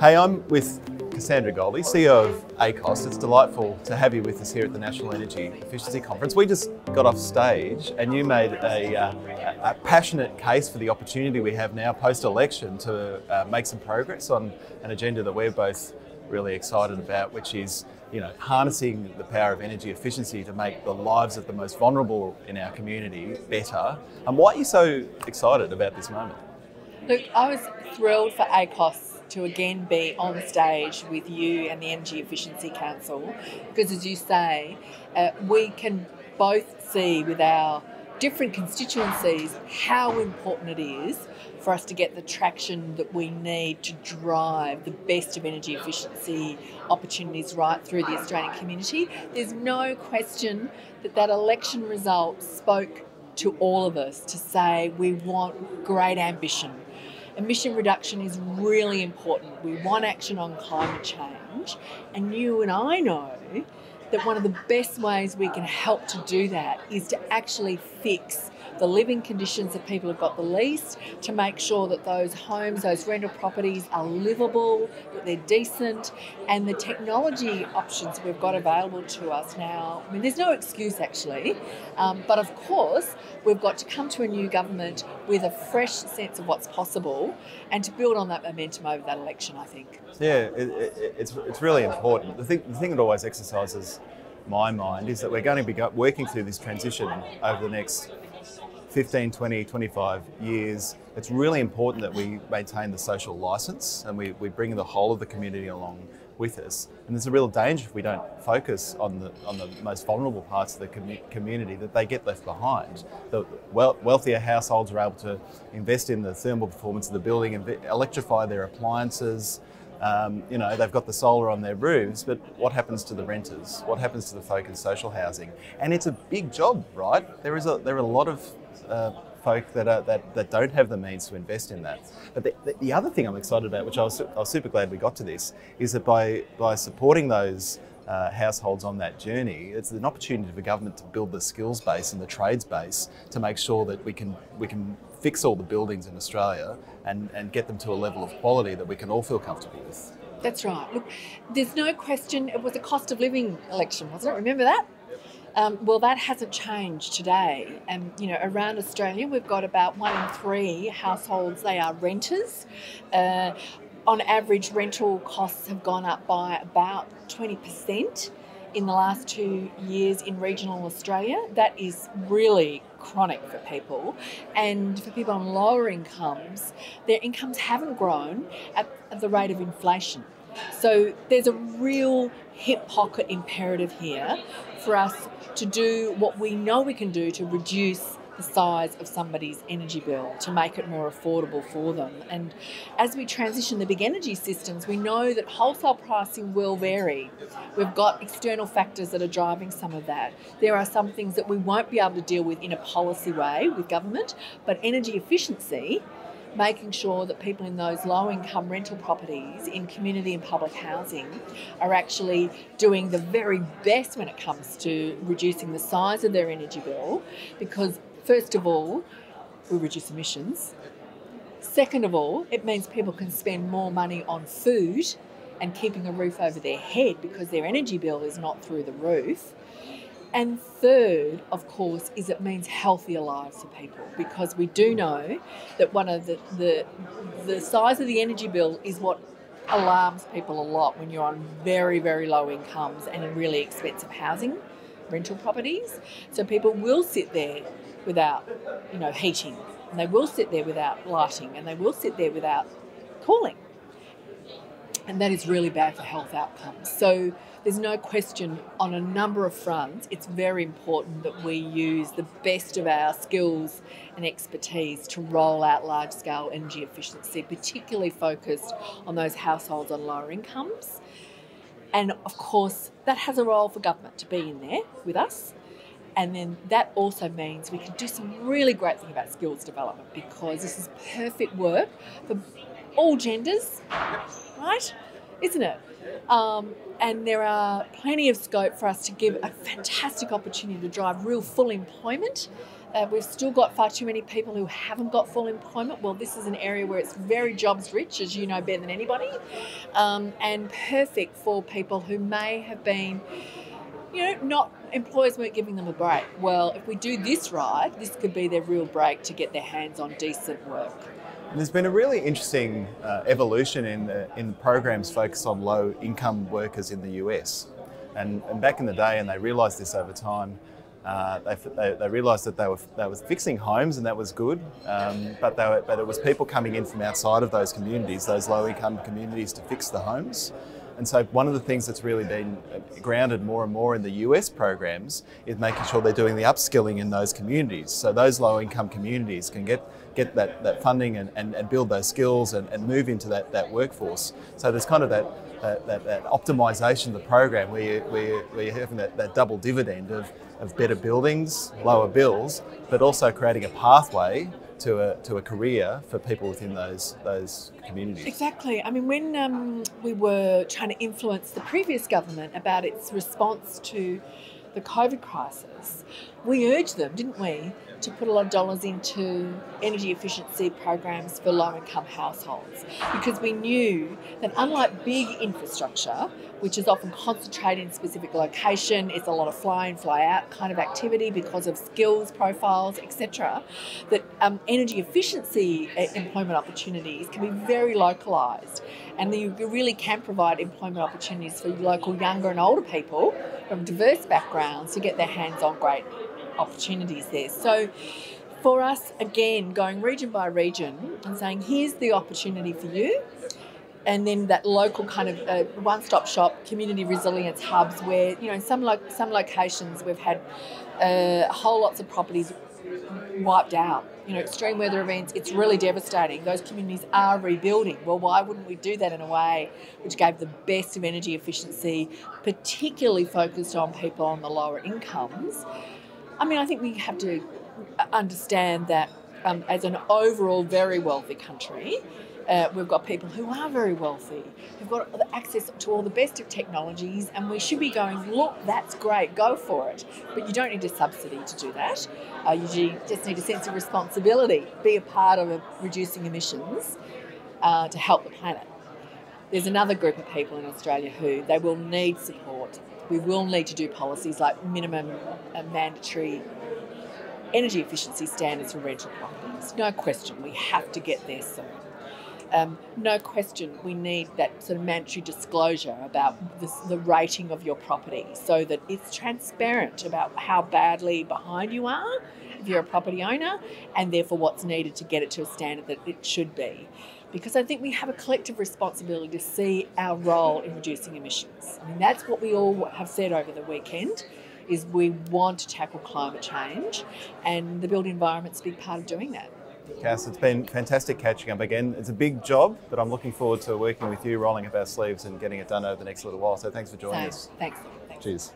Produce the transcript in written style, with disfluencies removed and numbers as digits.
Hey, I'm with Cassandra, Goldie, CEO of ACOS. It's delightful to have you with us here at the National Energy Efficiency Conference. We just got off stage and you made a passionate case for the opportunity we have now post-election to make some progress on an agenda that we're both really excited about, which is harnessing the power of energy efficiency to make the lives of the most vulnerable in our community better. And why are you so excited about this moment? Look, I was thrilled for ACOS to again be on stage with you and the Energy Efficiency Council, because as you say, we can both see with our different constituencies how important it is for us to get the traction that we need to drive the best of energy efficiency opportunities right through the Australian community. There's no question that that election result spoke to all of us to say we want great ambition. Emission reduction is really important. We want action on climate change, and you and I know that one of the best ways we can help to do that is to actually fix the living conditions that people have got the least, to make sure that those homes, those rental properties are livable, that they're decent, and the technology options we've got available to us now. I mean, there's no excuse actually, but of course we've got to come to a new government with a fresh sense of what's possible and to build on that momentum over that election, I think. Yeah, it's really important. The thing that always exercises my mind is that we're going to be working through this transition over the next 15, 20, 25 years. It's really important that we maintain the social licence and we bring the whole of the community along with us. And there's a real danger if we don't focus on the most vulnerable parts of the community, that they get left behind. The wealthier households are able to invest in the thermal performance of the building and electrify their appliances. They've got the solar on their roofs, but what happens to the renters? What happens to the folk in social housing? And it's a big job, right? There are a lot of folk that don't have the means to invest in that. But the other thing I'm excited about, which I was super glad we got to this, is that by supporting those households on that journey, it's an opportunity for government to build the skills base and the trades base to make sure that we can fix all the buildings in Australia and get them to a level of quality that we can all feel comfortable with. That's right. Look, there's no question it was a cost of living election, wasn't it? Remember that? Well, that hasn't changed today. And, around Australia, we've got about 1 in 3 households, they are renters. On average, rental costs have gone up by about 20% in the last 2 years in regional Australia. That is really chronic for people. And for people on lower incomes, their incomes haven't grown at the rate of inflation. So there's a real hip pocket imperative here for us to do what we know we can do to reduce the size of somebody's energy bill, to make it more affordable for them. And as we transition the big energy systems, we know that wholesale pricing will vary. We've got external factors that are driving some of that. There are some things that we won't be able to deal with in a policy way with government, but energy efficiency, making sure that people in those low-income rental properties in community and public housing are actually doing the very best when it comes to reducing the size of their energy bill, because first of all, we reduce emissions. Second of all, it means people can spend more money on food and keeping a roof over their head because their energy bill is not through the roof. And third, of course, is it means healthier lives for people, because we do know that one of the size of the energy bill is what alarms people a lot when you're on very, very low incomes and in really expensive housing, rental properties. So people will sit there without, heating, and they will sit there without lighting, and they will sit there without cooling. And that is really bad for health outcomes. So there's no question on a number of fronts, it's very important that we use the best of our skills and expertise to roll out large-scale energy efficiency, particularly focused on those households on lower incomes. And of course, that has a role for government to be in there with us. And then that also means we can do some really great thing about skills development, because this is perfect work for all genders, right? Isn't it? And there are plenty of scope for us to give a fantastic opportunity to drive real full employment We've still got far too many people who haven't got full employment. Well, this is an area where it's very jobs rich, as you know better than anybody, and perfect for people who may have been, employers weren't giving them a break. Well, if we do this right, this could be their real break to get their hands on decent work. And there's been a really interesting evolution in programs focused on low-income workers in the US. And back in the day, and they realised this over time, they realised that they were fixing homes, and that was good, but it was people coming in from outside of those communities, those low-income communities, to fix the homes. And so one of the things that's really been grounded more and more in the US programs is making sure they're doing the upskilling in those communities. So those low-income communities can get that funding and build those skills and move into that workforce. So there's kind of that optimisation of the program where you're having that double dividend of better buildings, lower bills, but also creating a pathway to a career for people within those communities. Exactly. I mean, when we were trying to influence the previous government about its response to the COVID crisis, we urged them, didn't we, to put a lot of dollars into energy efficiency programs for low-income households, because we knew that unlike big infrastructure, which is often concentrated in a specific location, it's a lot of fly-in, fly-out kind of activity because of skills profiles, etc., that energy efficiency employment opportunities can be very localised, and you really can provide employment opportunities for local younger and older people from diverse backgrounds to get their hands on great opportunities there. So for us, again, going region by region and saying, here's the opportunity for you, and then that local kind of one-stop shop community resilience hubs where, some locations we've had whole lots of properties wiped out. Extreme weather events, it's really devastating. Those communities are rebuilding. Well, why wouldn't we do that in a way which gave the best of energy efficiency, particularly focused on people on the lower incomes? I mean, I think we have to understand that as an overall very wealthy country, we've got people who are very wealthy, who've got access to all the best of technologies, and we should be going, look, that's great, go for it. But you don't need a subsidy to do that. You just need a sense of responsibility, be a part of reducing emissions to help the planet. There's another group of people in Australia who they will need support. We will need to do policies like minimum mandatory energy efficiency standards for rental properties. No question, we have to get there soon. No question, we need that sort of mandatory disclosure about the rating of your property so that it's transparent about how badly behind you are if you're a property owner, and therefore what's needed to get it to a standard that it should be. Because I think we have a collective responsibility to see our role in reducing emissions. I mean, that's what we all have said over the weekend, is we want to tackle climate change, and the built environment's a big part of doing that. Cass, it's been fantastic catching up again. It's a big job, but I'm looking forward to working with you, rolling up our sleeves and getting it done over the next little while. So thanks for joining us. Thanks. Cheers.